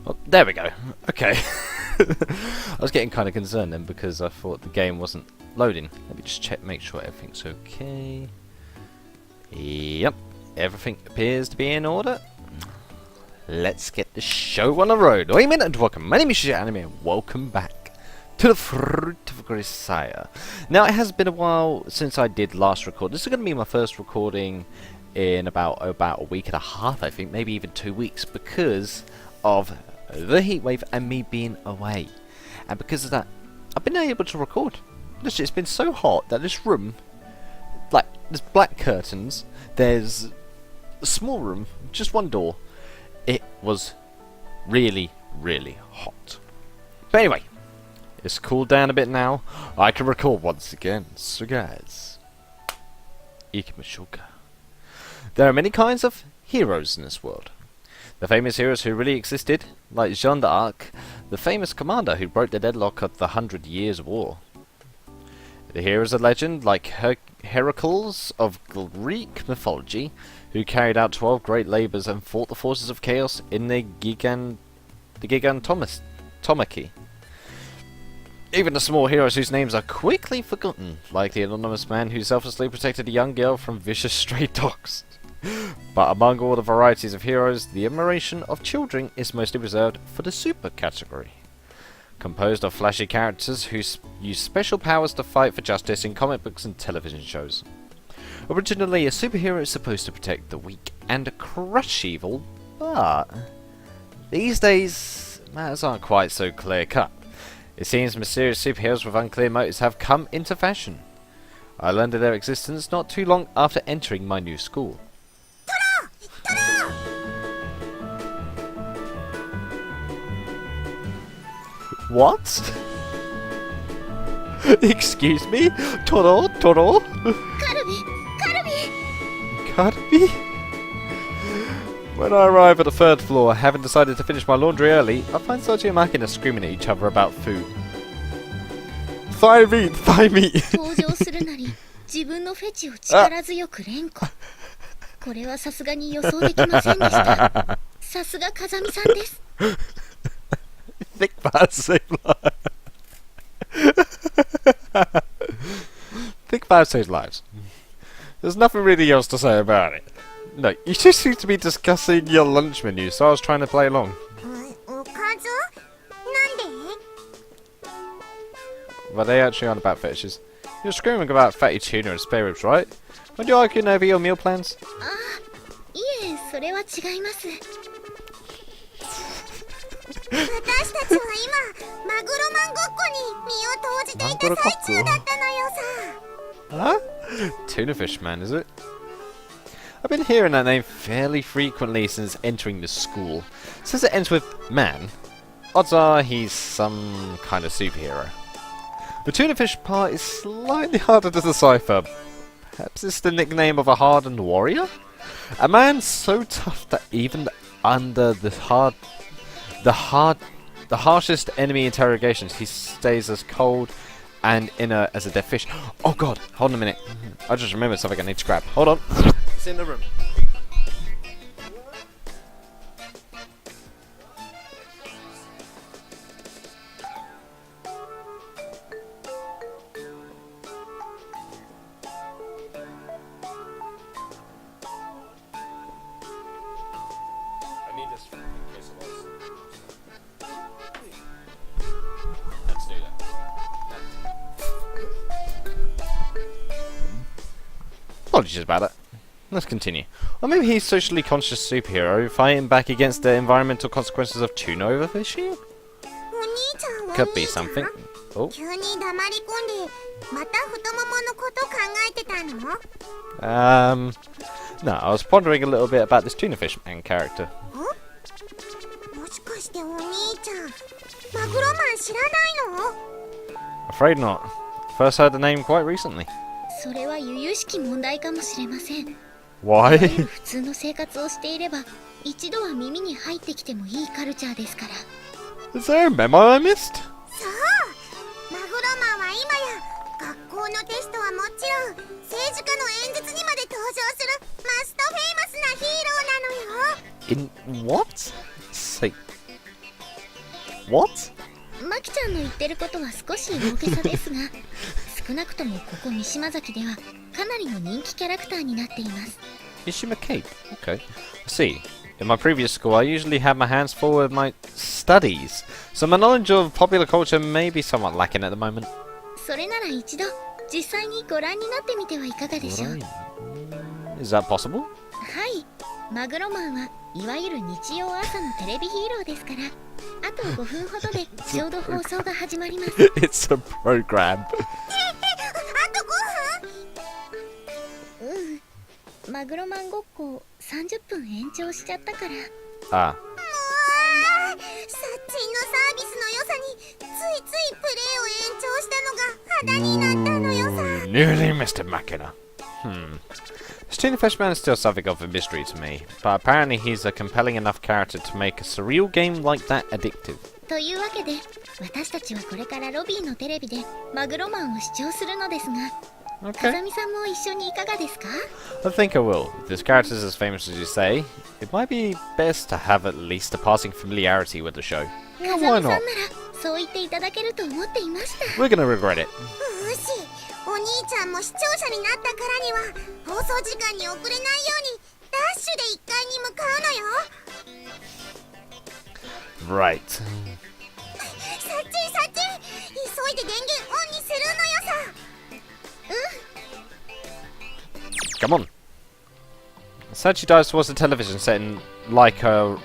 Oh, there we go. Okay. I was getting kind of concerned then because I thought the game wasn't loading. Let me just check, make sure everything's okay. Yep, everything appears to be in order. Let's get the show on the road. Amen and welcome. My name is Yuusha Anime and welcome back to the Fruit of Grisaia. Now, it has been a while since I did last record. This is going to be my first recording in about a week and a half, I think, maybe even 2 weeks, because of the heatwave and me being away. And because of that, I've been able to record. Literally, it's been so hot that this room, like, there's black curtains, there's a small room, just one door. It was really, really hot. But anyway, it's cooled down a bit now. I can record once again. So guys, ikimashouka. There are many kinds of heroes in this world. The famous heroes who really existed, like Jeanne d'Arc, the famous commander who broke the deadlock of the 100 Years' War. The heroes of legend, like Heracles of Greek mythology, who carried out 12 great labours and fought the forces of chaos in the Gigantomachy. Even the small heroes whose names are quickly forgotten, like the anonymous man who selflessly protected a young girl from vicious stray dogs. But among all the varieties of heroes, the admiration of children is mostly reserved for the super category. Composed of flashy characters who use special powers to fight for justice in comic books and television shows. Originally, a superhero is supposed to protect the weak and crush evil, but these days, matters aren't quite so clear-cut. It seems mysterious superheroes with unclear motives have come into fashion. I learned of their existence not too long after entering my new school. What? Excuse me? Toro? Karubi? When I arrive at the third floor, having decided to finish my laundry early, I find Soji and Makina screaming at each other about food. Thigh meat! Thigh meat! Thick thighs save lives. Thick thighs save lives. There's nothing really else to say about it. No, you just seem to be discussing your lunch menu, so I was trying to play along. Well, they actually aren't about fetishes. You're screaming about fatty tuna and spare ribs, right? When you arguing over your meal plans? Huh? Tuna fish man, is it? I've been hearing that name fairly frequently since entering the school. Since it ends with man, odds are he's some kind of superhero. The tuna fish part is slightly harder to decipher. Perhaps it's the nickname of a hardened warrior? A man so tough that even under the harshest enemy interrogations, he stays as cold and inert as a dead fish. Oh god, hold on a minute. I just remembered something I need to grab. Hold on. It's in the room. I need this in case of loss. Let's do that. Apologies about that. Let's continue. Or maybe he's a socially conscious superhero fighting back against the environmental consequences of tuna overfishing? Could be something. Oh. No, I was pondering a little bit about this tuna fish man character. Afraid not. First heard the name quite recently. Why? Is there a memo I missed? In what? Say, What? マキちゃんの言ってることは少し大げさですが、少なくともここ三島崎ではかなりの人気キャラクターになっています。 Mishima Cape. Okay. I see. In my previous school, I usually had my hands full with my studies, so my knowledge of popular culture may be somewhat lacking at the moment. それなら一度実際にご覧になってみてはいかがでしょう。 Is that possible? はい、マグロマンはいわゆる日曜朝のテレビヒーローですから、あと5分ほどでちょうど放送が始まります。It's a program. あと5分？マグロマンごっこを30分延長しちゃったから。Ah. サッチンのサービスの良さについついプレイを延長したのが肌になったのよさ。 Nearly missed it, Machina. This tuna fish man is still something of a mystery to me, but apparently he's a compelling enough character to make a surreal game like that addictive. というわけで、私たちはこれからロビーのテレビでマグロマンを視聴するのですが、 Okay. 風見さんも一緒にいかがですか？ I think I will. If this character is as famous as you say, it might be best to have at least a passing familiarity with the show. 風 Yeah, 見 why さんなら not? そう言っていただけると思っていました。 We're gonna regret it. よし、お兄ちゃんも視聴者になったからには放送時間に遅れないようにダッシュで1階に向かうのよ。 Right. サッチン急いで電源オンにするのよさ。 Come on. Sachi dives towards the television like a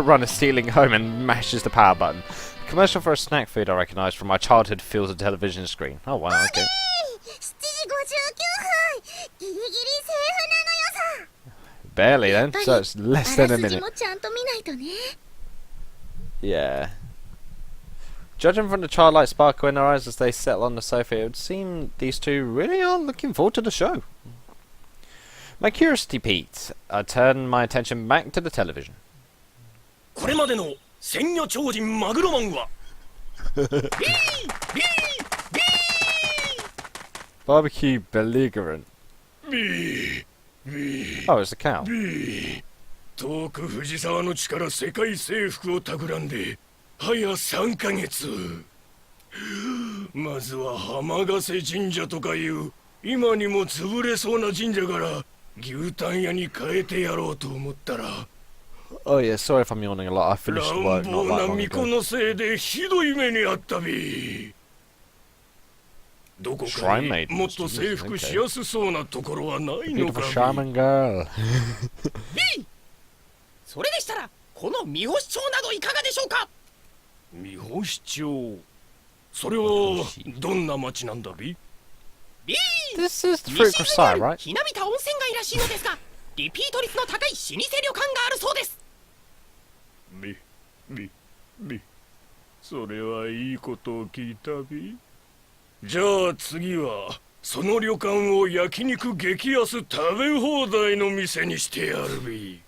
runner stealing home and mashes the power button. A commercial for a snack food I recognise from my childhood fills the television screen. Oh wow, okay. 7時59分、ギリギリセーフなのよさ。 Barely then, so it's less than a あらすじ minute. もちゃんと見ないとね。 Yeah. Judging from the childlike sparkle in their eyes as they settle on the sofa, it would seem these two really are looking forward to the show. My curiosity piqued, I turned my attention back to the television. これまでの鮮魚超人マグロマンは Barbecue belligerent. Oh, it's a cow. 遠く藤沢の地から世界征服を企んで早3ヶ月。まずは浜ヶ瀬神社とかいう今にも潰れそうな神社から牛タン屋に変えてやろうと思ったら、 Oh yeah, sorry if I'm yawning a lot. I finished 乱 work not 暴 that な long 巫女 ago. のせいでひどい目にあったび。どこか Shrine に maidens. もっと征服しやすそうなところはないの Beautiful かび。 shaman girl. それでしたらこの三星町などいかがでしょうか。三星町、それはどんな町なんだび。 This is the fruit 西 Grisaia, にあ right? るひなびた温泉街らしいのですが、リピート率の高い老舗旅館があるそうです。それはいいことを聞いたび。じゃあ次はその旅館を焼肉激安食べ放題の店にしてやるび。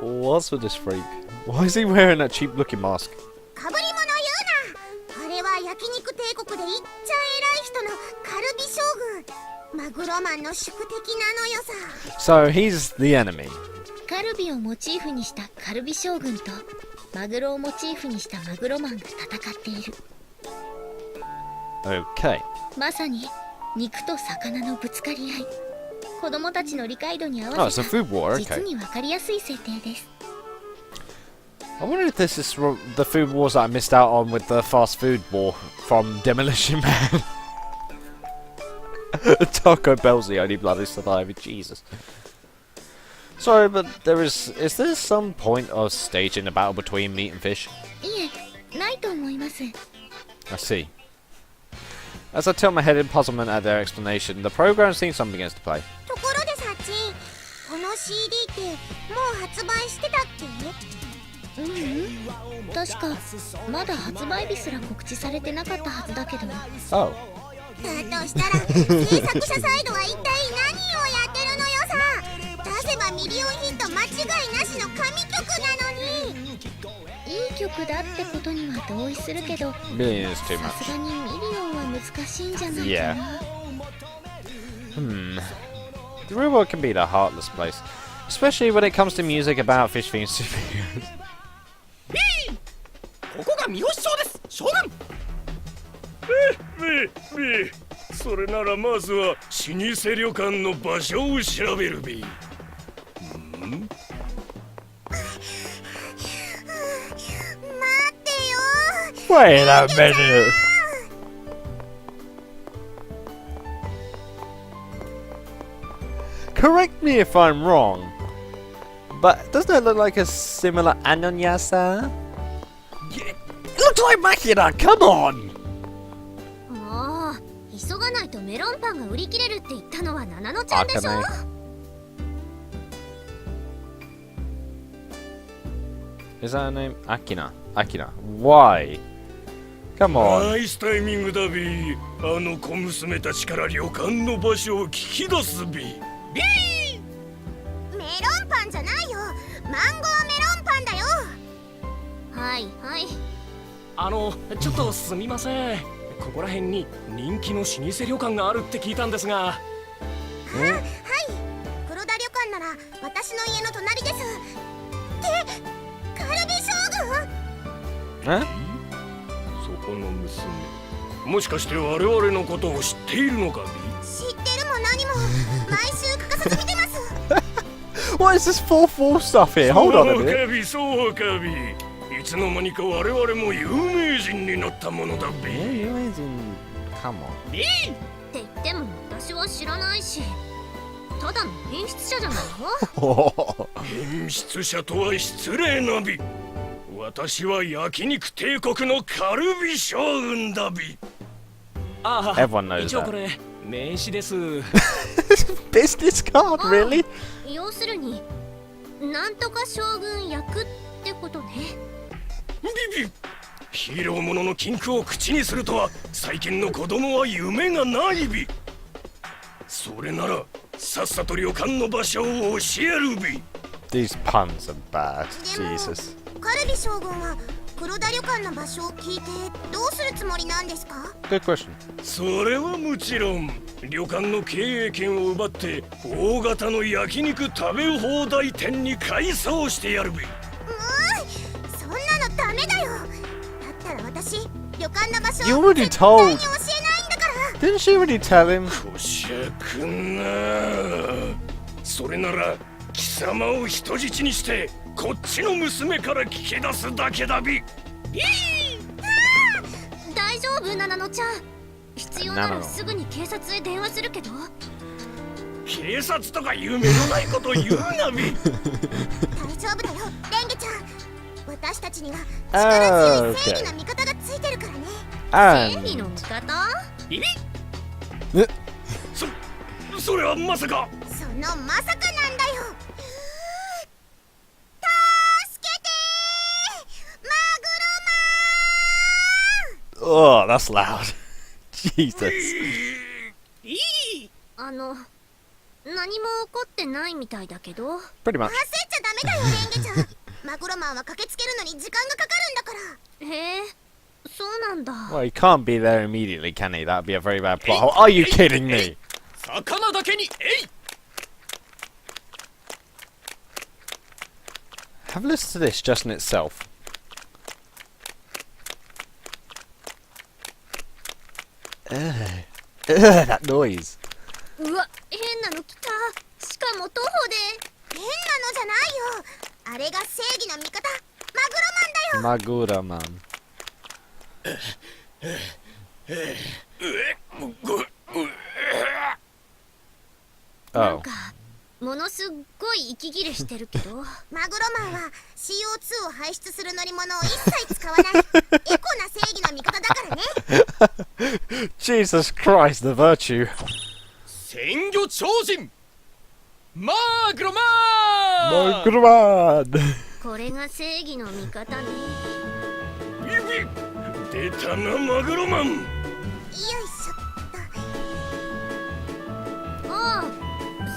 What's with this freak? Why is he wearing that cheap looking mask? かぶり物言うな。あれは焼肉帝国でいっちゃ偉い人のカルビ将軍、マグロマンの宿敵なのよさ。 So he's the enemy. カルビをモチーフにしたカルビ将軍とマグロをモチーフにしたマグロマンが戦っている。 Okay. まさに肉と魚のぶつかり合い。子供たちの理解度に合 Oh, わ it's せ a た food war. 実 Okay. に分かりやすい設定です。 I wonder if this is the food wars that I missed out on with the fast food war from Demolition Man. Taco Bell's the only bloody survivor. Jesus. Sorry, but is there some point of staging a battle between meat and fish? いえ、ないと思います。 I see. As I tilt my head in puzzlement at their explanation, the program seems something else to play. ところでサッチン、この CD ってもう発売してたっけ？確かまだ発売日すら告知されてなかったはずだけど。 Oh. だとしたら制作者サイドは一体何をやってるのよさ。出せばミリオンヒット間違いなしの神曲なのに。いい曲だってことには同意するけど、 Million is too さす much. がにミリオンは難しいんじゃないかな。 The real world can be a heartless place, especially when it comes to music about fish themed superheroes. 岡三好将です将軍。それならまずは老舗旅館の場所を調べるべ。Wait a minute. Correct me if I'm wrong, but doesn't it look like a similar Anonyasa? It looks like Machina, come on! もう急がないとメロンパンが売り切れるって言ったのはナナノちゃんでしょ。Is that her name? Akina. Why? Come on. ナイスタイミングだべ。あの小娘たちから旅館の場所を聞き出すべ。メロンパンじゃないよ、マンゴーメロンパンだよ。はいはい。ちょっとすみません。ここら辺に人気の老舗旅館があるって聞いたんですが。はい、黒田旅館なら私の家の隣です。ってカルビ将軍？え？そこの娘、もしかして我々のことを知っているのかべ？知ってるも何も毎週欠かさず見てます。What is this 4-4 stuff here? Hold on a そう minute. かびそうかび。いつの間にか我々も有名人になったものだべ。Come on. って言っても私は知らないし、ただの変質者じゃないの？変質者とは失礼なび。私は焼肉帝国のカルビ将軍だび。Everyone knows 一応こ that. れ名刺です。Business card, really? 要するになんとか将軍役ってことね。ビビ、ヒーローものの禁句を口にするとは最近の子供は夢がないび。それならさっさと旅館の場所を教えるび。 These puns are bad. でも Jesus. カルビ将軍は黒田旅館の場所を聞いてどうするつもりなんですか？ Good question. それはもちろん旅館の経営権を奪って大型の焼肉食べ放題店に改装してやるべ。そんなのダメだよ。だったら私旅館の場所 You を already 絶対に told. 教えないんだから。 Didn't she already tell him? こしゃくな。それなら貴様を人質にしてこっちの娘から聞き出すだけだび。大丈夫ナナノちゃん。必要ならすぐに警察へ電話するけど。警察とか夢のないこと言うなび。大丈夫だよレンゲちゃん。私たちには力強い正義の味方がついてるからね。正義の味方？それはまさか。そのまさかなんだよ。助けてー、マグロマン。 Oh, that's loud. Jesus. 何も起こってないみたいだけど。 Pretty much. 焦っちゃダメだよレンゲちゃん。マグロマンは駆けつけるのに時間がかかるんだから。へえ、そうなんだ。 Well, he can't be there immediately, can he? That'd be a very bad plot hole. Are you kidding me? 魚だけにえい。 Have a listen to this just in itself. That noise. うわ、変なの来た。しかも徒歩で。変なのじゃないよ。あれが正義の味方、マグロマンだよ。 Magura man. なん Oh. かものすっごい息切れしてるけど。マグロマンは CO2 を排出する乗り物を一切使わないエコな正義の味方だからね。Jesus Christ, the virtue. 鮮魚超人マグロマン。 Magura man. これが正義の味方ね。出たなマグロマン。よいしょっと。ああ、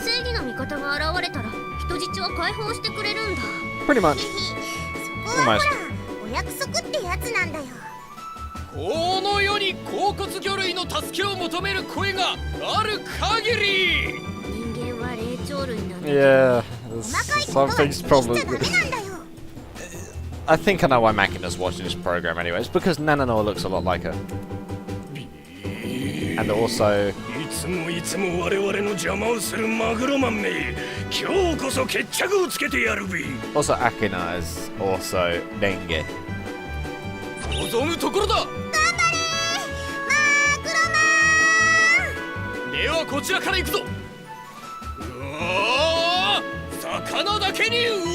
正義の味方が現れたら人質は解放してくれるんだ。 Pretty much. そこはほらお約束ってやつなんだよ。この世に甲骨魚類の助けを求める声がある限り。人間は霊長類なんだ。 Yeah. 細かい There's ことは something's 気にしちゃダ probably. メなんだよ。I think I know why Makina's watching this program anyway. It's because Nananoa looks a lot like her. And also... いつもいつも我々の邪魔をするマグロマンめ、今日こそ決着をつけてやるべ。 Also Akina is also Denge. 望むところだ。頑張れマグロマン。ではこちらから行くぞ。うおー、魚だけにうおー。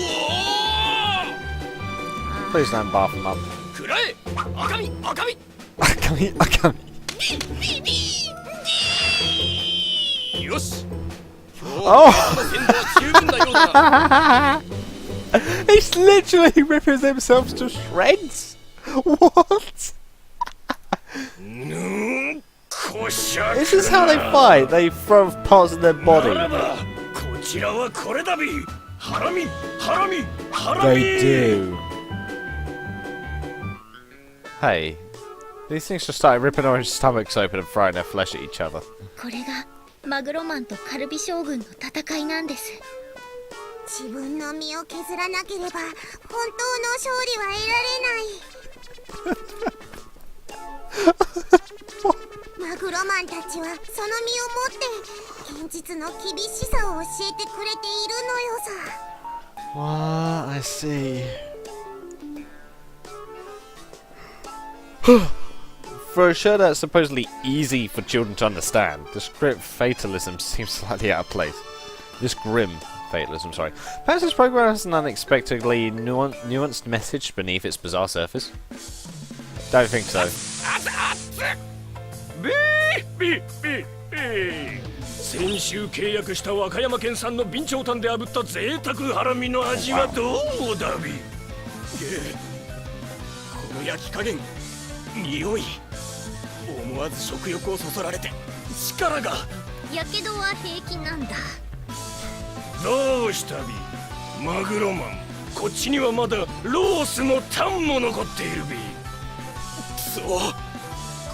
Please don't bath him up. くらえ、赤身赤身。 Akami. よし。 Oh! 今日の鮮度は十分なようだな。 He's literally ripping themselves to shreds! What? こしゃく This is how they fight. They throw parts of their な body. らばこちらはこれだべ。ハラミハラミハラミ。 They do. Hey, these things just started ripping orange stomachs open and throwing their flesh at each other. これがマグロマンとカルビ将軍の戦いなんです。自分の身を削らなければ本当の勝利は得られないマグロマンたちはその身をもって現実の厳しさを教えてくれているのよさ。 What? I see. For a show that's supposedly easy for children to understand, this grim fatalism seems slightly out of place. This grim fatalism, sorry. Perhaps this program has an unexpectedly nuanced message beneath its bizarre surface? Don't think so. 先週契約した和歌山県産の備長炭で炙った贅沢ハラミの味はどうだび。この焼き加減、匂い、思わず食欲をそそられて力が。やけどは平気なんだ。どうしたびマグロマン、こっちにはまだロースのタンも残っているび。そう、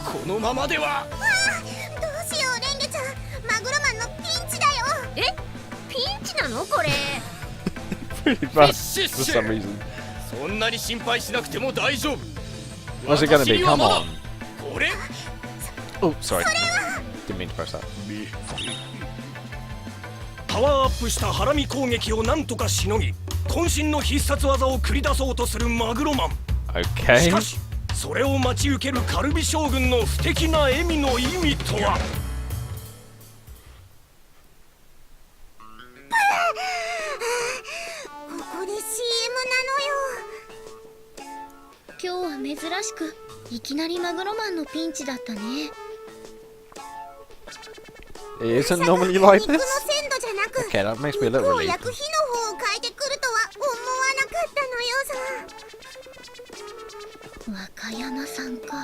このままでは。どうしようレンゲちゃん、マグロマンのピンチだよ。え、ピンチなのこれ。Pretty bad for some reason. そんなに心配しなくても大丈夫。 What's it gonna be? Come on. これ Oh, sorry. Didn't mean to press that. パワーアップしたハラミ攻撃をなんとかしのぎ、渾身の必殺技を繰り出そうとするマグロマン。 Okay. しかしそれを待ち受けるカルビ将軍の不敵な笑みの意味とは。ここで CM なのよ。今日は珍しくいきなりマグロマンのピンチだったね。 It isn't normally like 肉の this? 鮮度じゃなく、 Okay, that makes me a little 肉を relieved. 焼く火の方を変えてくるとは思わなかったのよさ。和歌山さんか。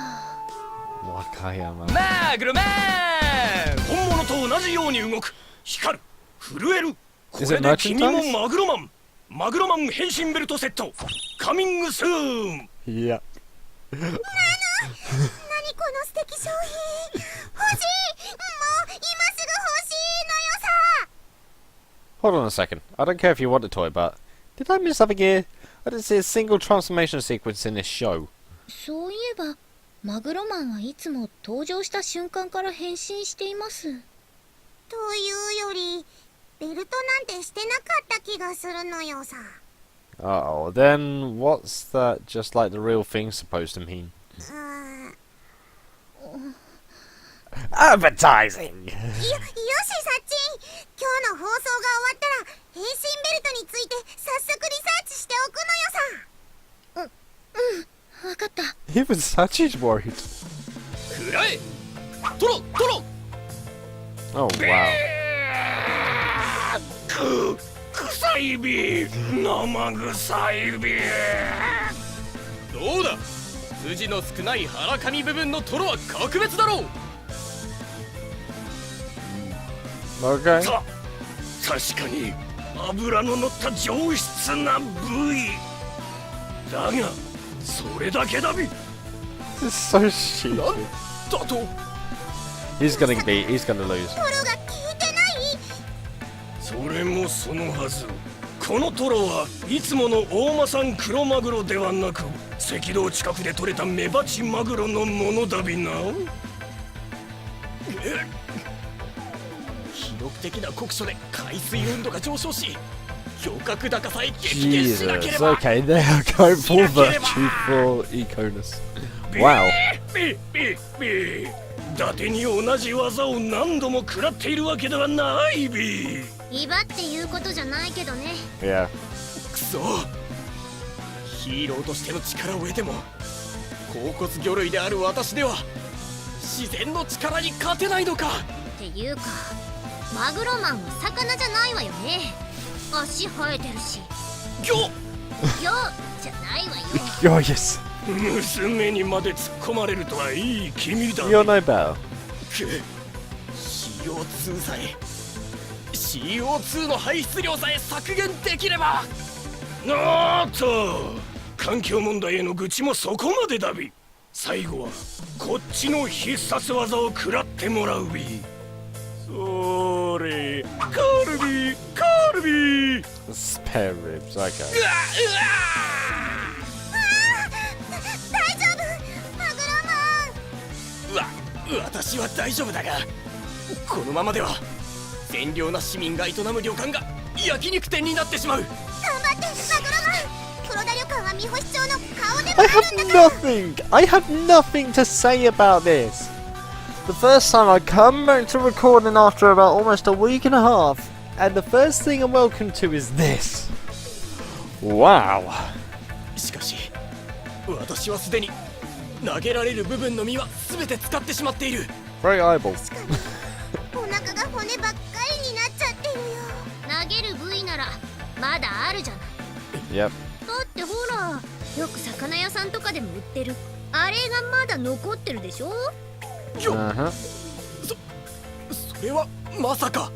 Wakayama. マグロマン。本物と同じように動く、光る、震える。こ Is れ it で君も merchandise? マグロマン。マグロマン変身ベルトセットカミングスーン。 Yeah. 何この素敵商品。欲しい。もう今すぐ欲しいのよさ。 Hold on a second. I don't care if you want the toy, but did I miss something here? I didn't see a single transformation sequence in this show. そういえばマグロマンはいつも登場した瞬間から変身しています。というよりベルトなんてしてなかった気がするのよさ。 Oh, then what's that just like the real thing supposed to mean? Advertising! よしサッチン、今日の放送が終わったら変身ベルトについて早速リサーチしておくのよさ。わかった。 Even Sachi's worried. くらえ。トロトロ。 Oh, wow. 臭いび、生臭いび。どうだ。筋の少ない腹かみ部分のトロは格別だろう。 Okay. 確かに脂の乗った上質な部位だが、それだけだび。 This is so stupid. だと。 He's gonna lose. トロが効いてない。それもそのはず。このトロはいつもの大間産クロマグロではなく赤道近くで採れたメバチマグロのものだびな。記録的な酷暑で海水温度が上昇し漁獲高さえ激減しなけれ Jesus. ば Okay, they are going full virtue for Econus. Wow. 伊達に同じ技を何度も食らっているわけではないび。威張っていうことじゃないけどね。 Yeah. くそヒーローとしての力を得ても甲骨魚類である私では自然の力に勝てないのか。っていうかマグロマンは魚じゃないわよね。足生えてるし。魚魚じゃないわよ。Oh, yes. 娘にまで突っ込まれるとはいい君だ。 You're no better. CO2 さえ CO2 の排出量さえ削減できれば。おっと環境問題への愚痴もそこまでだび。最後はこっちの必殺技を食らってもらうび。それカルビカルビ。 Spare ribs. Okay. 大丈夫マグロマン。私は大丈夫だがこのままでは善良な市民が営む旅館が焼肉店になってしまう。頑張ってマグロマン。黒田旅館は三星町の顔でも I ある have んだから。 nothing. I have nothing to say about this. The first time I come back to recording after about almost a week and a half, and the first thing I'm welcome to is this. Wow. しかし私はすでに投げられる部分の身は全て使ってしまっている。 Very eyeball. お腹が骨ばっかりになっちゃってるよ。投げる部位ならまだあるじゃない。 Yep. だってほらよく魚屋さんとかでも売ってるあれがまだ残ってるでしょ。 Uh-huh. それはまさか。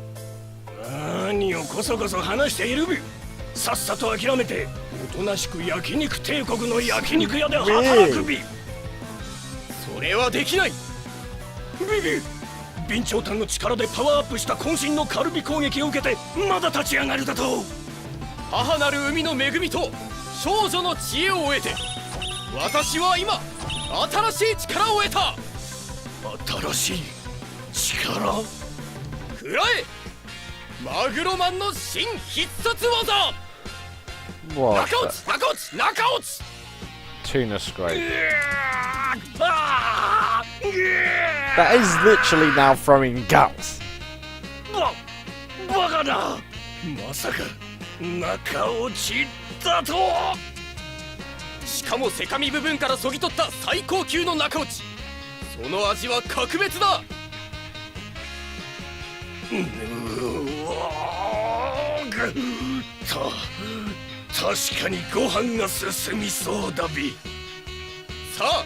何をこそこそ話しているび。さっさと諦めておとなしく焼肉帝国の焼肉屋で働くび。それはできない。ビビ備長炭の力でパワーアップした渾身のカルビ攻撃を受けてまだ立ち上がるだと。母なる海の恵みと少女の知恵を得て私は今新しい力を得た。新しい力。くらえマグロマンの新必殺技。 What? 中落ち中落ち中落ち。 Tuna scrape. あー That is literally now throwing guts. バカな。まさか中落ちだと。しかもセカミ部分からそぎ取った最高級の中落ち。その味は格別だ。確かにご飯が進みそうだび。さあ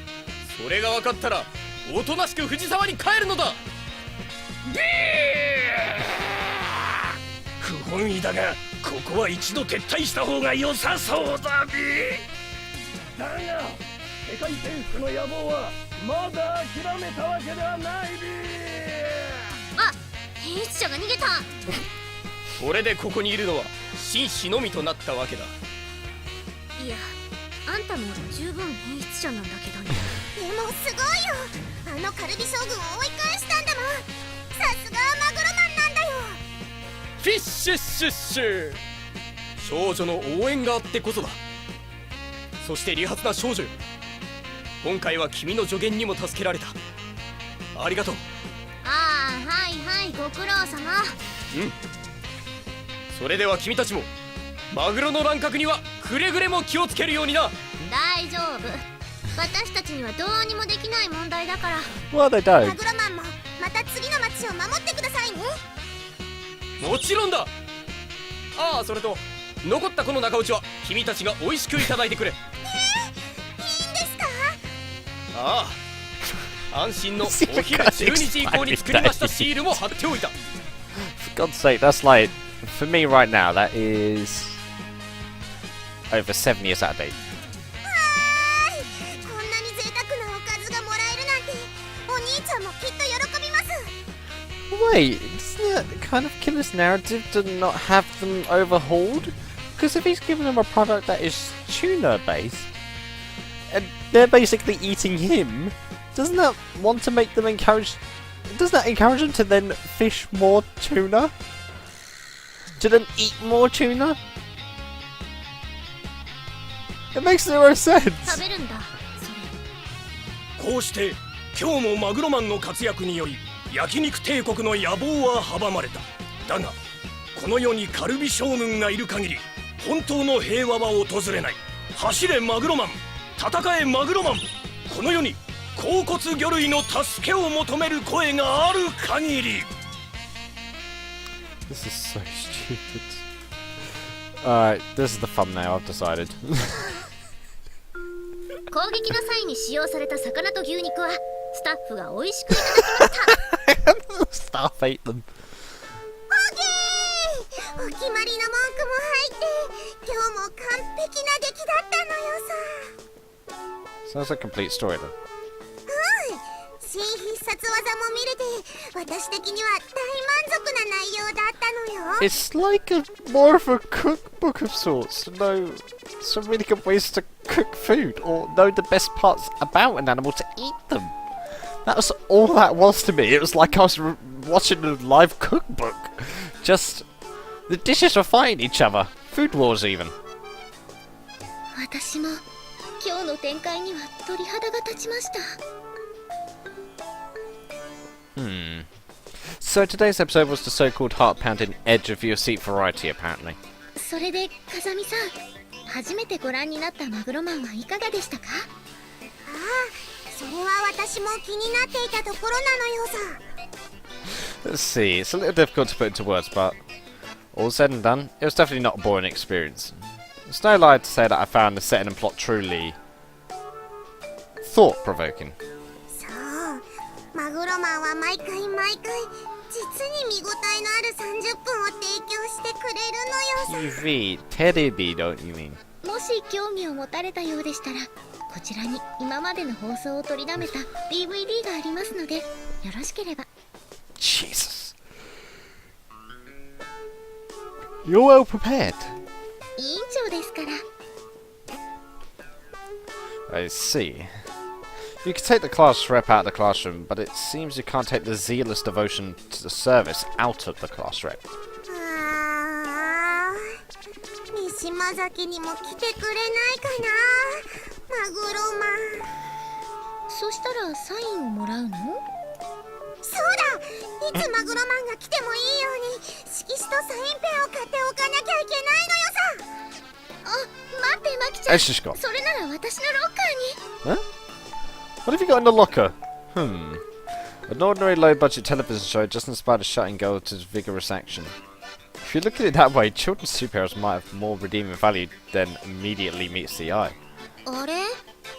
それが分かったらおとなしく藤沢に帰るのだ。不本意だがここは一度撤退した方が良さそうだび。だが世界征服の野望はまだ諦めたわけではないび。あ、変質者が逃げた。これでここにいるのは紳士のみとなったわけだ。いやあんたの方が十分変質者なんだけどね。でもすごいよ。あのカルビ将軍を追い返したんだもん。さすがマグロマンなんだよ。フィッシュッシュッシュ。少女の応援があってこそだ。そして利発な少女よ、今回は君の助言にも助けられた。ありがとう。ああ、はいはい、ご苦労様。うん。それでは君たちもマグロの乱獲にはくれぐれも気をつけるようにな。大丈夫、私たちにはどうにもできない問題だから。 Well, they マ don't. グロマンもまた次の町を守ってくださいね。もちろんだ。ああ、それと残ったこの中落ちは君たちが美味しくいただいてくれ。いいんですか？ああ、安心のお昼12時以降に作りましたシールも貼っておいた。 For God's sake, that's like, for me right now, that is over 7 years out of date. はーい、こんなに贅沢なおかずがもらえるなんて、お兄ちゃんもきっと喜びます。 Wait, isn't it kind of killer's narrative to not have them overhauled? Because if he's giving them a product that is tuna-based, and they're basically eating him, doesn't that want to make them encourage... Doesn't that encourage them to then fish more tuna? To then eat more tuna? It makes zero sense! 食べるんだそれこうして今日もマグロマンの活躍により焼肉帝国の野望は阻まれた。だがこの世にカルビ将軍がいる限り本当の平和は訪れない。走れマグロマン、戦えマグロマン。この世に甲骨魚類の助けを求める声がある限り。 This is so stupid. Alright, this is the thumbnail, I've decided. 攻撃の際に使用された魚と牛肉はスタッフが美味しくいただきました。 Staff ate them. お決まりの文句も入って今日も完璧な出来だったのよさ。 Sounds like a complete story then. 新必殺技も見れて私的には大満足な内容だったのよ。 It's like more of a cookbook of sorts. To know some really good ways to cook food, or know the best parts about an animal to eat them. That was all that was to me. It was like I was watching a live cookbook. Just the dishes were fighting each other. Food wars even. 私も今日の展開には鳥肌が立ちました。 So today's episode was the so-called heart-pounding edge of your seat variety, apparently. それで風見さん、初めてご覧になったマグロマンはいかがでしたか？ああ、それは私も気になっていたところなのよさ。 Let's see, it's a little difficult to put into words, but all said and done, it was definitely not a boring experience. It's no lie to say that I found the setting and plot truly thought-provoking. そう、マグロマンは毎回実に見応えのある30分を提供してくれるのよさ。 TV, Teddy, don't you mean? もし興味を持たれたようでしたら、こちらに今までの放送を取りだめた DVD がありますので、よろしければ。 Jesus. You're well prepared. 委員長ですから。 I see. You can take the class rep out of the classroom, but it seems you can't take the zealous devotion to the service out of the class rep. あー、三島崎にも来てくれないかな、マグロマン。そしたらサインをもらうの？そうだ、いつマグロマンが来てもいいように色紙とサインペンを買っておかなきゃいけないのよさ。あ、待ってマキちゃん、 Eshishka. それなら私のロッカーに。 Huh? What have you got in the locker? An ordinary low-budget television show just inspired a shouting girl to vigorous action. If you look at it that way, children's superheroes might have more redeeming value than immediately meets the eye. あれ、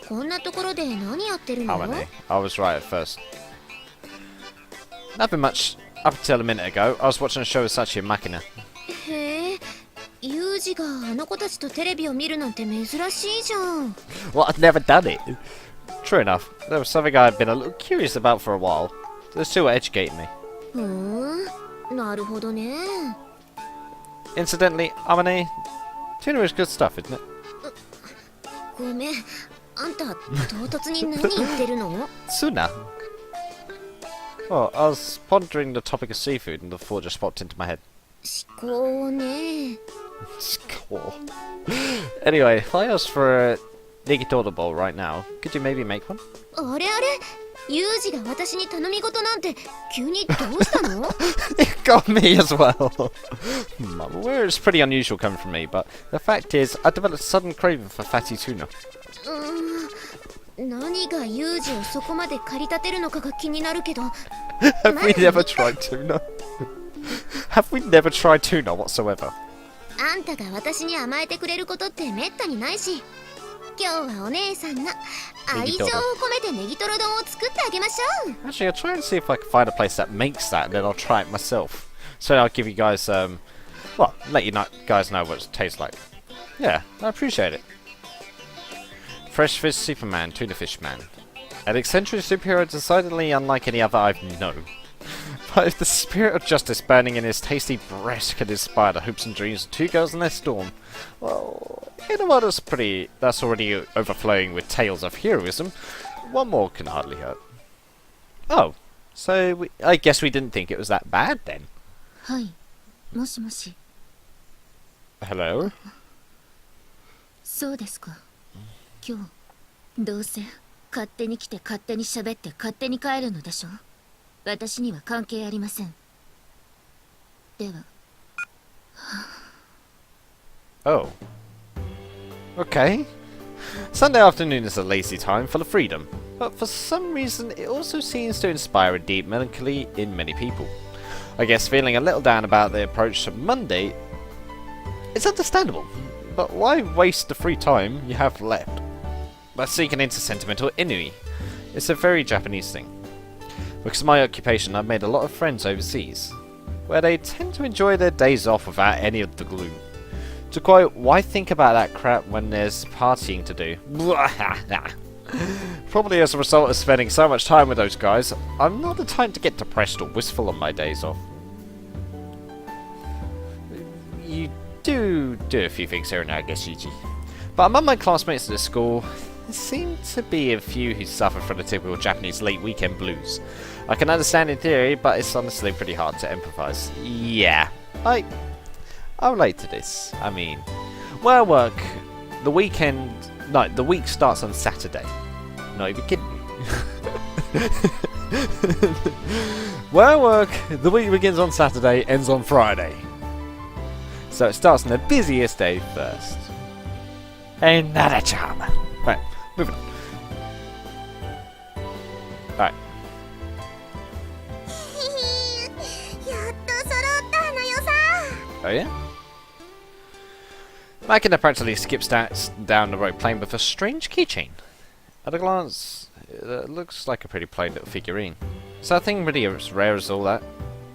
こんなところで何やってるの？ Harmony. I was right at first. Nothing much. Up until a minute ago, I was watching a show with Sachi and Makina. へえ、ユージがあの子たちとテレビを見るなんて珍しいじゃん。 Well, I'd never done it. True enough, there was something I'd been a little curious about for a while. Those two were educating me. なるほどね。 Incidentally, Harmony, tuna is good stuff, isn't it? ごめん、あんた唐突に何言ってるの？ Tuna? Well, I was pondering the topic of seafood and the thought just popped into my head. 思考ね。 Score. Anyway, if I asked for a Nigitoro bowl right now, could you maybe make one? あれあれ、ユージが私に頼み事なんて急にどうしたの？ It got me as well. I'm aware it's pretty unusual coming from me, but the fact is, I developed a sudden craving for fatty tuna. 何がユージをそこまで駆り立てるのかが気になるけど。Have we never tried tuna? Have we never tried tuna whatsoever? あんたが私に甘えてくれることってめったにないし、今日はお姉さんが愛情を込めてネギトロ丼を作ってあげましょう。 Actually, I'll try and see if I can find a place that makes that, and then I'll try it myself. So I'll give you guys, well, let you guys know what it tastes like. Yeah, I appreciate it. Fresh Fish Superman, Tuna Fish Man. An eccentric superhero decidedly unlike any other I've known. But if the spirit of justice burning in his tasty breast could inspire the hopes and dreams of two girls in their storm, well, in a world that's already overflowing with tales of heroism, one more can hardly hurt. Oh, so I guess we didn't think it was that bad then. はい、もしもし。 Hello? そうですか。今日どうせ勝手に来て勝手に喋って勝手に帰るのでしょ。私には関係ありません。では。Oh. Okay. Sunday afternoon is a lazy time full of freedom, but for some reason it also seems to inspire a deep melancholy in many people. I guess feeling a little down about the approach to Monday is understandable, but why waste the free time you have left by seeking into sentimental ennui? It's a very Japanese thing. Because of my occupation, I've made a lot of friends overseas, where they tend to enjoy their days off without any of the gloom. To quote, why think about that crap when there's partying to do? Probably as a result of spending so much time with those guys, I'm not the type to get depressed or wistful on my days off. You do a few things here and there, I guess, Yuji. But among my classmates at the school, there seem to be a few who suffer from the typical Japanese late weekend blues. I can understand in theory, but it's honestly pretty hard to empathise. Yeah, I relate to this. I mean, where I work, the week starts on Saturday. Not even kidding you. Where I work, the week begins on Saturday, ends on Friday. So it starts on the busiest day first. Another charm. Right, moving on. Right. やっと揃ったのよさ。 Oh yeah? Makina practically skips down the road playing with a strange keychain. At a glance, it looks like a pretty plain little figurine. Is that thing really as rare as all that?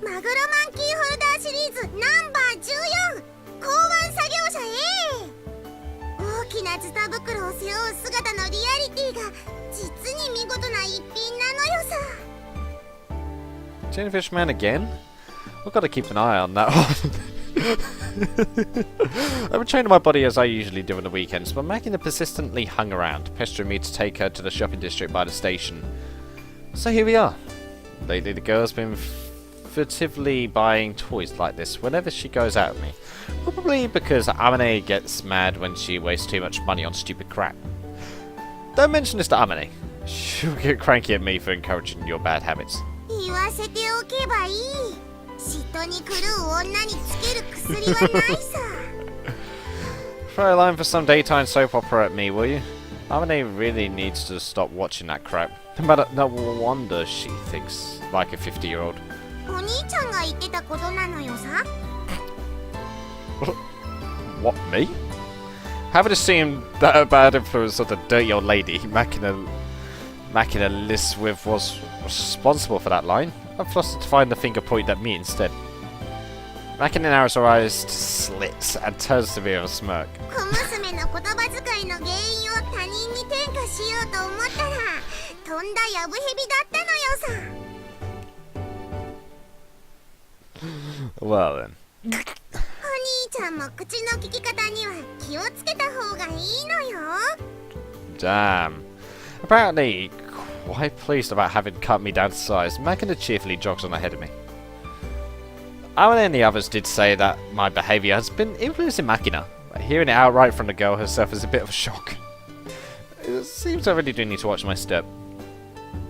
マグロマンキーホルダーシリーズナンバー14港湾作業者 A。 大きなズタ袋を背負う姿のリアリティが実に見事な一品なのよさ。 Jellyfish Man again? I've got to keep an eye on that one. I've been training my body as I usually do on the weekends, but Makina persistently hung around, pestering me to take her to the shopping district by the station. So here we are. Lately the girl's been furtively buying toys like this whenever she goes out with me. Probably because Amane gets mad when she wastes too much money on stupid crap. Don't mention this to Amane. She'll get cranky at me for encouraging your bad habits. 言わせておけばいい。嫉妬に狂う女につける薬はないさ。 Throw a line for some daytime soap opera at me, will you? Amane really needs to stop watching that crap. But no wonder she thinks like a 50-year-old. お兄ちゃんが言ってたことなのよさ。 What, me? Having assumed that a bad influence of the dirty old lady Makina lists with was responsible for that line, I'm flustered to find the finger pointed at me instead. Makina narrows her eyes to slits and turns to me with a smirk. 小娘の言葉遣いの原因を他人に転嫁しようと思ったらとんだやぶへびだったのよさ。 Well then. お兄ちゃんも口の利き方には気をつけた方がいいのよ。 Damn. Apparently, quite pleased about having cut me down to size, Makina cheerfully jogs on ahead of me. Alan and the others did say that my behaviour has been influencing Makina, but hearing it outright from the girl herself is a bit of a shock. It seems I really do need to watch my step.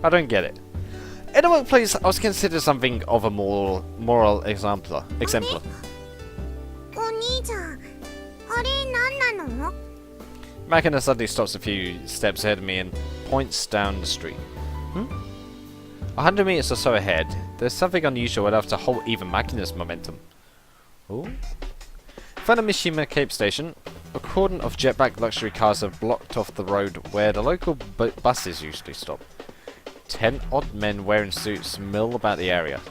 I don't get it. In a workplace, I was considered something of a moral exemplar. お兄ちゃん、あれ何なの？ Makina suddenly stops a few steps ahead of me and points down the street. 100 meters or so ahead, there's something unusual enough to halt even Makina's momentum. Oh. In front of Mishima Cape Station, a cordon of jetback luxury cars have blocked off the road where the local buses usually stop. 10 odd men wearing suits mill about the area,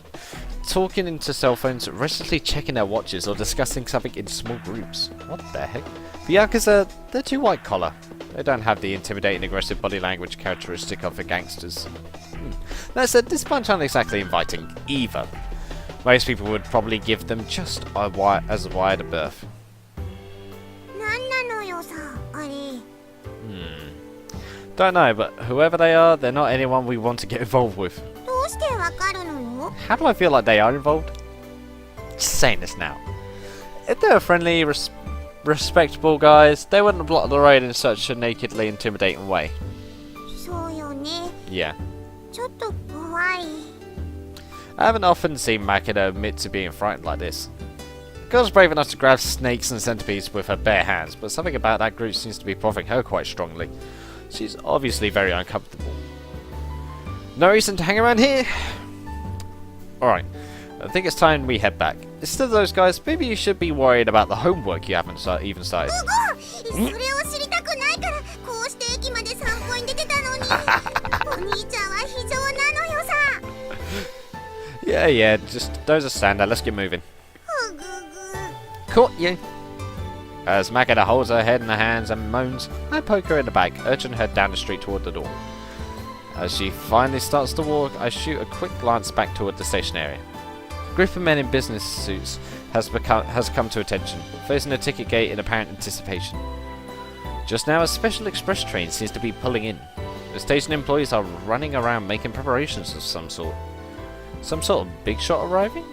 talking into cell phones, restlessly checking their watches or discussing something in small groups. What the heck? The Yakuza, they're too white collar. They don't have the intimidating aggressive body language characteristic of the gangsters. That said, this bunch aren't exactly inviting either. Most people would probably give them just as wide a berth. なんなのよさ、あれ。Don't know, but whoever they are, they're not anyone we want to get involved with. どうしてわかるのよ？ How do I feel like they are involved? Just saying this now. If they were friendly, respectable guys, they wouldn't block the road in such a nakedly intimidating way. そうよね。 Yeah. ちょっと怖い。 I haven't often seen Makina admit to being frightened like this. The girl's brave enough to grab snakes and centipedes with her bare hands, but something about that group seems to be bothering her quite strongly. She's obviously very uncomfortable. No reason to hang around here? Alright, I think it's time we head back. Instead of those guys, maybe you should be worried about the homework you haven't even started. それを知りたくないからこうして駅まで散歩に出てたのに。お兄ちゃんは非常なのよさ。 Yeah, just those are standard. Let's get moving. ふぐぐ。 Caught you! As Makina holds her head in her hands and moans, I poke her in the back, urging her down the street toward the door. As she finally starts to walk, I shoot a quick glance back toward the station area. A group of men in business suits has come to attention, facing a ticket gate in apparent anticipation. Just now, a special express train seems to be pulling in. The station employees are running around making preparations of some sort. Some sort of big shot arriving? お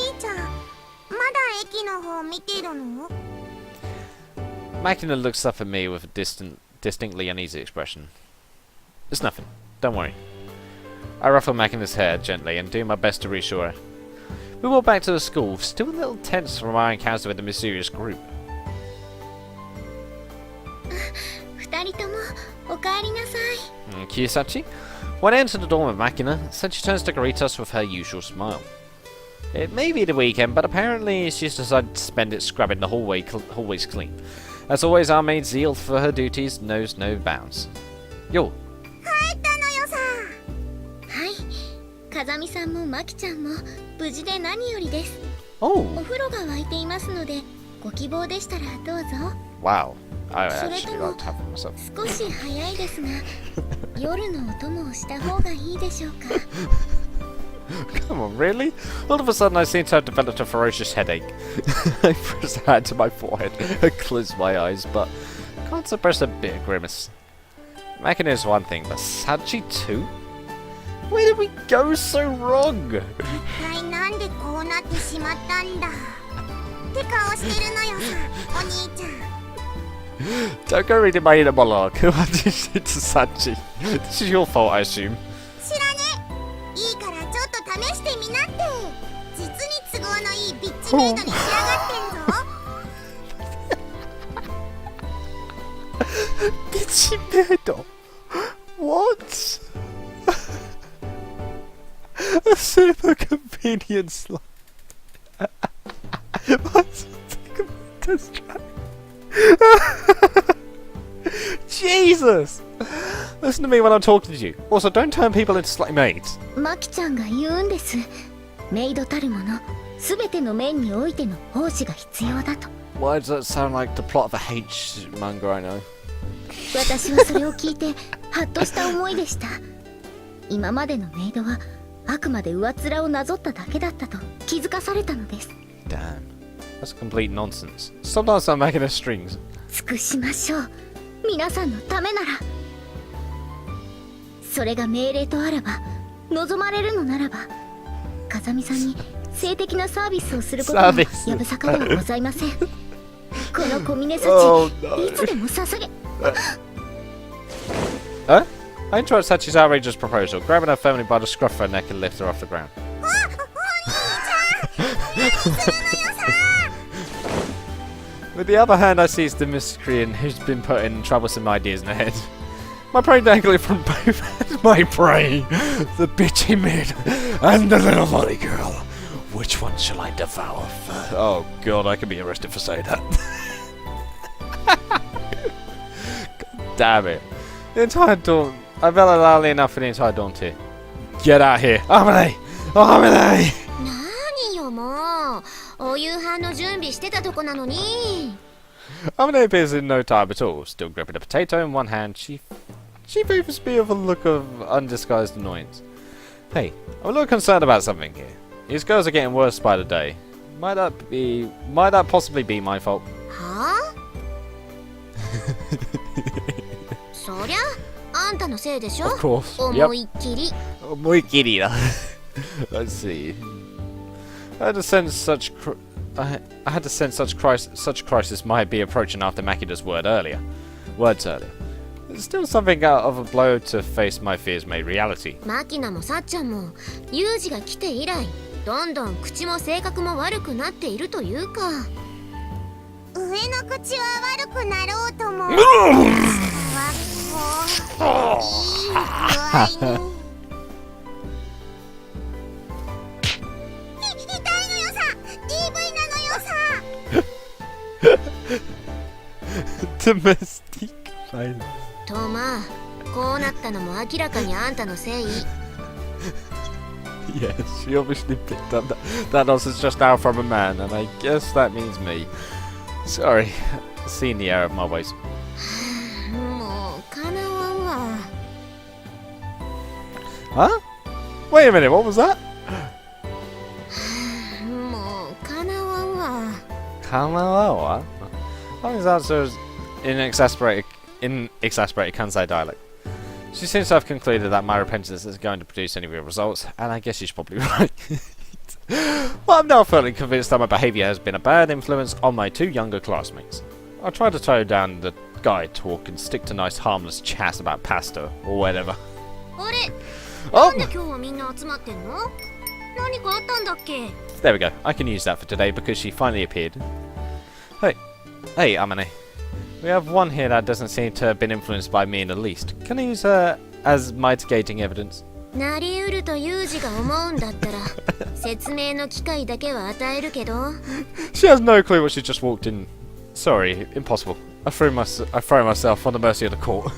兄ちゃん、まだ駅の方見てるの？ Makina looks up at me with a distinctly uneasy expression. It's nothing. Don't worry. I ruffle Makina's hair gently and do my best to reassure her. We walk back to the school, still a little tense from our encounter with the mysterious group. 二人ともおかえりなさい。 Kiyosachi? When I enter the dorm of Makina, Sachi turns to greet us with her usual smile. It may be the weekend, but apparently she's decided to spend it scrubbing the hallways clean. As always, our maid's zeal for her duties knows no bounds. Yo. 帰ったのよさ。はい。風見さんもマキちゃんも無事で何よりです。 Oh. お風呂が沸いていますので、ご希望でしたらどうぞ。 Wow. I actually like to have it myself. 少し早いですが、夜のお供をした方がいいでしょうか。 Come on, really? All of a sudden I seem to have developed a ferocious headache. I press a hand to my forehead and close my eyes, but can't suppress a bitter grimace. Makina is one thing, but Sachi too? Where did we go so wrong? 一体なんでこうなってしまったんだ。って顔してるのよさ、お兄ちゃん。 Don't go reading my inner monologue. What did you say to Sachi? This is your fault, I assume. 知らね。いいからちょっと試してみなって。実に都合のいいビッチメイドに仕上がってんぞ。Bichimedo? What? A super convenience line. What's this track? Jesus! Listen to me when I'm talking to you. Also, don't turn people into slutty maids. マキちゃんが言うんです。メイドたるもの、すべての面においての奉仕が必要だと。 Why does that sound like the plot of a H manga I know? 私はそれを聞いてハッとした思いでした。今までのメイドはあくまで上面をなぞっただけだったと気づかされたのです。 Damn. That's complete nonsense. Sometimes I'm making a strings. 尽くしましょう。皆さんのためなら。それが命令とあらば、望まれるのならば、風見さんに性的なサービスをすることはやぶさかではございません。この小峰幸、Oh, no. いつでも捧げ。 Huh? I interrupt Sachi's outrageous proposal, grabbing her firmly by the scruff of her neck and lift her off the ground. With the other hand, I seize the miscreant who's been putting troublesome ideas in her head. My prey dangling from both ends. My prey! The bitchy mid and the little volley girl. Which one shall I devour first? Oh god, I could be arrested for saying that. God damn it. The entire dorm. I felt it loudly enough for the entire dorm to. Get out here. Amine! Amine! 何よもう、お夕飯の準備してたとこなのに。 Amine appears in no time at all, still gripping a potato in one hand. She favors me with a look of undisguised annoyance. Hey, I'm a little concerned about something here. These girls are getting worse by the day. Might that possibly be my fault? はあそりゃあんたのせいでしょ Of course. 思いっきり Yep. Let's see. I had to sense such crisis might be approaching after Makida's words earlier. It's still something out of a blow to face my fears made reality. マキナもさっちゃんもユージが来て以来どんどん口も性格も悪くなっているというか、上の口は悪くなろうともいい具合に痛いのよさ DV なのよさ Domestic violence. とまあこうなったのも明らかにあんたのせい Yes, she obviously picked up that nonsense just now from a man, and I guess that means me. Sorry, seeing the error of my ways. もうかなわんわ Huh? Wait a minute, what was that? もうかなわんわ Kamawa? His answer is in exasperated Kansai dialect. She seems to have concluded that my repentance isn't going to produce any real results, and I guess she's probably right. Well, I'm now fairly convinced that my behaviour has been a bad influence on my two younger classmates. I'll try to tone down the guy talk and stick to nice harmless chats about pasta or whatever. あれ Oh! なんで今日はみんな集まってんの何かあったんだっけ There we go. I can use that for today because she finally appeared. Hey, Amane. We have one here that doesn't seem to have been influenced by me in the least. Can I use her as mitigating evidence? なりうるとユージが思うんだったら説明の機会だけは与えるけど She has no clue what she just walked in. Sorry, impossible. I throw myself on the mercy of the court.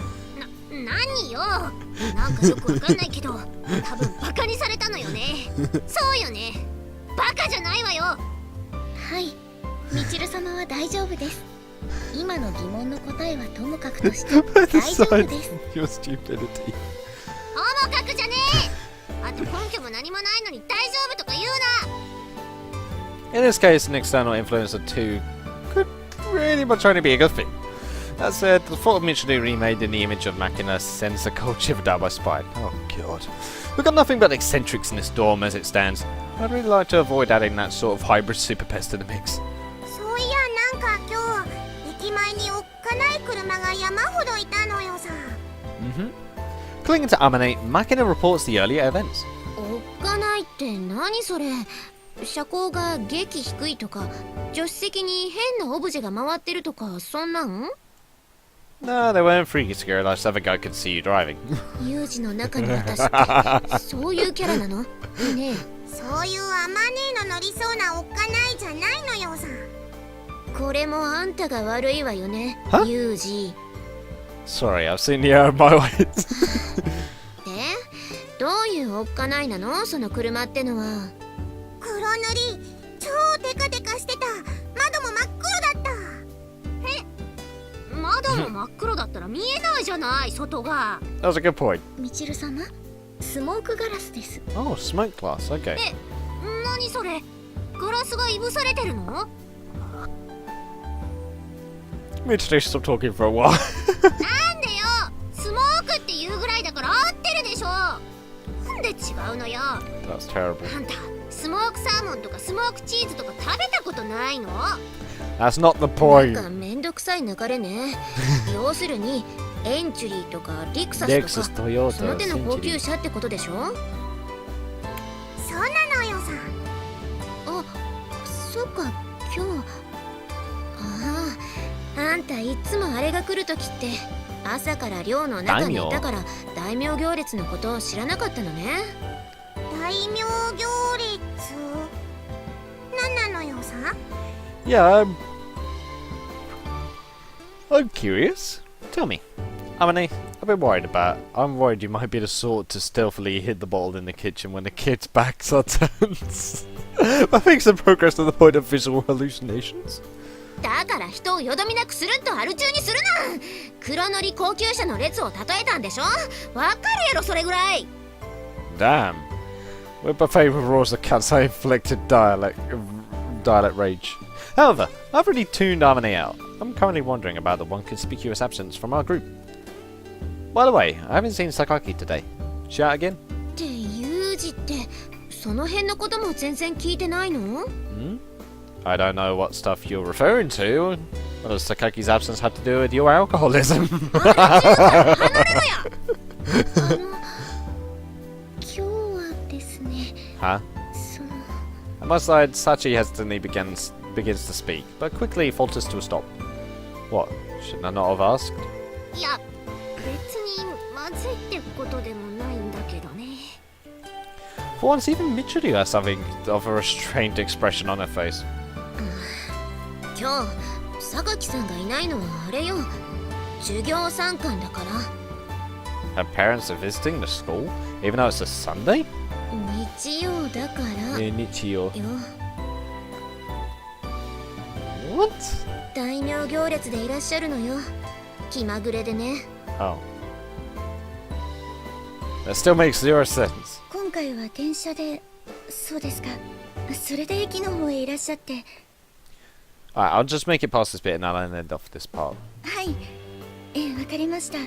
何よなんかよくわかんないけど多分バカにされたのよねそうよねバカじゃないわよはいみちる様は大丈夫です今の疑問の答えはともかくとして大丈夫です Your stupidity. ともかくじゃねえあと根拠も何もないのに大丈夫とか言うな In this case, an external influence of two could really much only be a good thing. That said, the thought of mutually remade in the image of Machina sends a cold shiver down my spine. Oh god. We've got nothing but eccentrics in this dorm as it stands. I'd really like to avoid adding that sort of hybrid super pest to the mix. そういやなんか今日駅前におっかない車が山ほどいたのよさ Clinging to Amane, Machina reports the earlier events. おっかないって何それ車高が激低いとか助手席に変なオブジェが回ってるとかそんなん No, they weren't freaky scary like some guy could see you driving. ユージの中の私ってそういうキャラなのねえそういうアマネーの乗りそうなおっかないじゃないのよさこれもあんたが悪いわよねユージ Sorry, I've seen the error of my ways. でどういうおっかないなのその車ってのは黒塗り超テカテカしてた窓も真っ黒だった窓も真っ黒だったら見えないじゃない外が That was a good point. みちる様スモークガラスです Oh, smoke glass, okay. 何それガラスがいぶされてるの Me today stop talking for a while. なんでよスモークっていうぐらいだから合ってるでしょなんで違うのよ That's terrible. あんたスモークサーモンとかスモークチーズとか食べたことないの That's not the なん point. かめんどくさい流れね要するにエンチュリーとかリクサス Lexus, とか Toyota, その手の高 Century. 級車ってことでしょそうなのよさあそっか今日あんたいつもあれが来るときって朝から寮の中にいたから大名行列のことを知らなかったのね大名行列何なのよさ Yeah, I'm curious. Tell me. Amane, I've been worried about. I'm worried you might be the sort to stealthily hit the bottle in the kitchen when the kids' backs are turned. That makes some progress to the point of visual hallucinations. だから人をよどみなくするんとアル中にするな黒塗り高級車の列を例えたんでしょわかるやろそれぐらい Damn. With buffet with roars of cuts, I inflicted dialect rage. However, I've already tuned Harmony out. I'm currently wondering about the one conspicuous absence from our group. By the way, I haven't seen Sakaki today. She out again? ってユージってその辺のことも全然聞いてないの？ I don't know what stuff you're referring to. What does Sakaki's absence have to do with your alcoholism? 離れろや。今日はですね。 Huh? その At my side, Sachi hesitantly begins to speak, but quickly falters to a stop. What? Shouldn't I not have asked? いや別にまずいってことでもないんだけどね。 For once, even Michiru has something of a restrained expression on her face. 今日榊さんがいないのはあれよ。授業参観だから。 Her parents are visiting the school, even though it's a Sunday? 日曜だから。 Nichio. よ。 What? 大名行列でいらっしゃるのよ。気まぐれでね。 Oh. That still makes zero sense. 今回は電車で、そうですか。それで駅の方へいらっしゃって。 Alright, I'll just make it past this bit and I'll end off this part. はい。わかりました。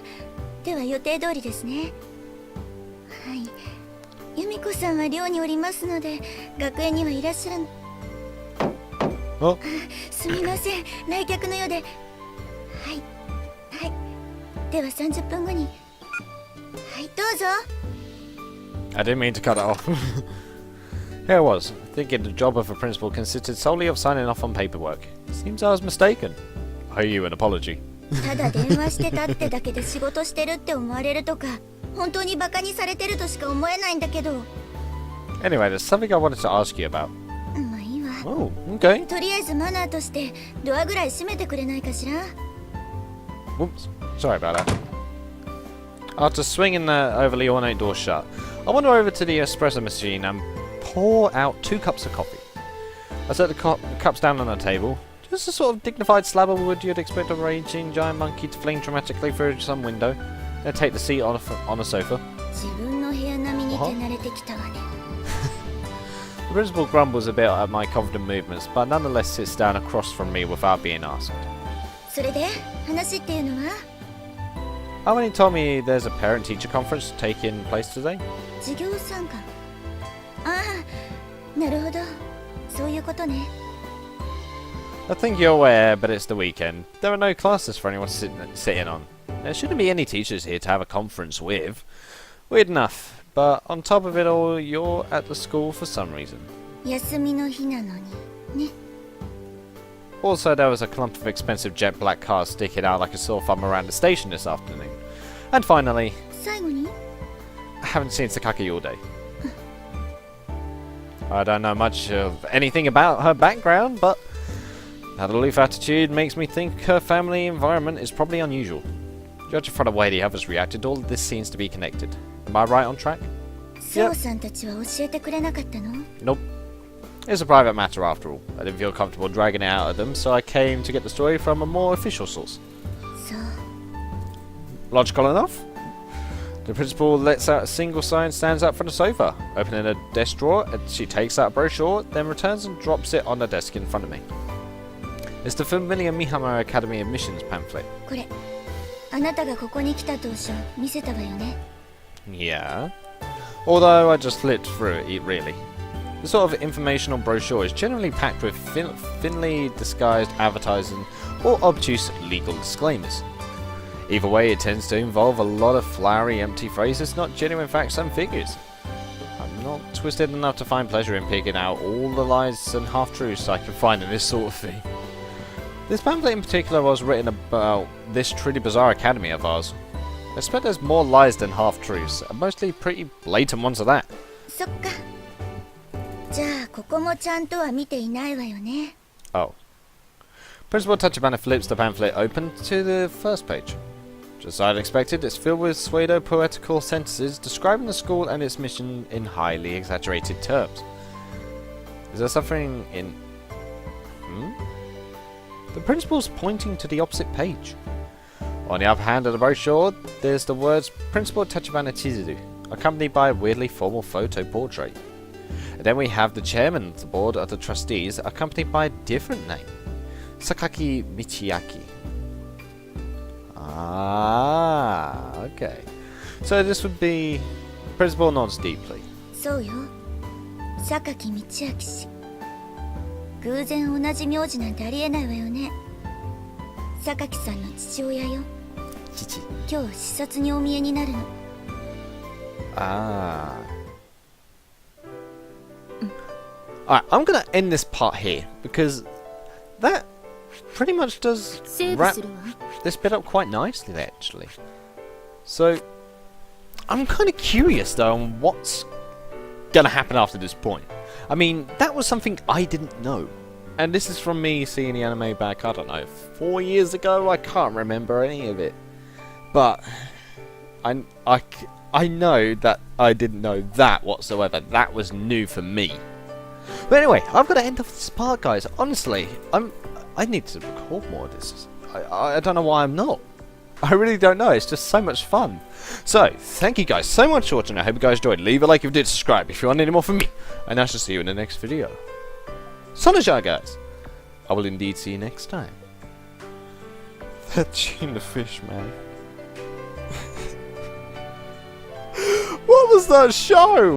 では予定通りですね。はい。由美子さんは寮におりますので、学園にはいらっしゃらん。 Oh. すみません。来客のようで。はい。はい。では30分後に。はい、どうぞ。 I didn't mean to cut it off. Here I was, thinking the job of a principal consisted solely of signing off on paperwork. Seems I was mistaken. I owe you an apology. ただ電話してたってだけで仕事してるって思われるとか、本当にバカにされてるとしか思えないんだけど。 Anyway, there's something I wanted to ask you about. まあいいわ。 Oh, okay. とりあえずマナーとしてドアぐらい閉めてくれないかしら。 Whoops. Sorry about that. After swinging the overly ornate door shut, I wander over to the espresso machine and pour out 2 cups of coffee. I set the cups down on the table. Just a sort of dignified slab of wood you'd expect a raging giant monkey to fling dramatically through some window. Then take the seat on a sofa. 自分の部屋並みに手慣れてきたわね。 The principal grumbles a bit at my confident movements, but nonetheless sits down across from me without being asked. それで話っていうのは Harmony told me there's a parent-teacher conference taking place today. 授業参観。ああ、なるほど。そういうことね。 I think you're aware, but it's the weekend. There are no classes for anyone sitting on. There shouldn't be any teachers here to have a conference with. Weird enough, but on top of it all, you're at the school for some reason. 休みの日なのにね。 Also, there was a clump of expensive jet black cars sticking out like a sore thumb around the station this afternoon. And finally, 最後に I haven't seen Sakaki all day. I don't know much of anything about her background, but that aloof attitude makes me think her family environment is probably unusual. Judging from the way the others reacted, all of this seems to be connected. Am I right on track? サオさんたちは教えてくれなかったの？ Nope. It's a private matter after all. I didn't feel comfortable dragging it out of them, so I came to get the story from a more official source. そう。 Logical enough? The principal lets out a single sign and stands up from the sofa. Opening a desk drawer, she takes out a brochure, then returns and drops it on the desk in front of me. It's the familiar Mihama Academy admissions pamphlet. これ、あなたがここに来た当初見せたわよね。 Yeah. Although I just flipped through it, really. The sort of informational brochure is generally packed with thinly disguised advertising or obtuse legal disclaimers. Either way, it tends to involve a lot of flowery, empty phrases, not genuine facts and figures. I'm not twisted enough to find pleasure in picking out all the lies and half-truths I can find in this sort of thing. This pamphlet in particular was written about this truly bizarre academy of ours. I expect there's more lies than half-truths, and mostly pretty blatant ones of that. そっか。じゃあここもちゃんとは見ていないわよね。 Oh. Principal Tachibana flips the pamphlet open to the first page. Just as I'd expected, it's filled with pseudo-poetical sentences describing the school and its mission in highly exaggerated terms. Is there something in... The principal's pointing to the opposite page. On the upper hand of the brochure, there's the words Principal Tachibana Chizuru, accompanied by a weirdly formal photo portrait. Then we have the chairman of the board of the trustees, accompanied by a different name, Sakaki Michiaki. Ah, okay. So this would be principal nods deeply. そうよ、榊道明氏。偶然同じ名字なんてありえないわよね。榊さんの父親よ。Chichi. 今日視察にお見えになるの。Ah. Alright, I'm gonna end this part here because that pretty much does セーブ wrap するわ。 this bit up quite nicely actually. So I'm kind of curious though on what's gonna happen after this point. I mean, that was something I didn't know. And this is from me seeing the anime back, I don't know, 4 years ago? I can't remember any of it. But I know that I didn't know that whatsoever. That was new for me. But anyway, I've got to end off this part, guys. Honestly, I need to record more of this. I don't know why I'm not. I really don't know. It's just so much fun. So, thank you guys so much for watching. I hope you guys enjoyed. Leave a like if you did, subscribe if you want any more from me. And I shall see you in the next video. Sonajai, guys. I will indeed see you next time. That tuna fish, man. What was that show?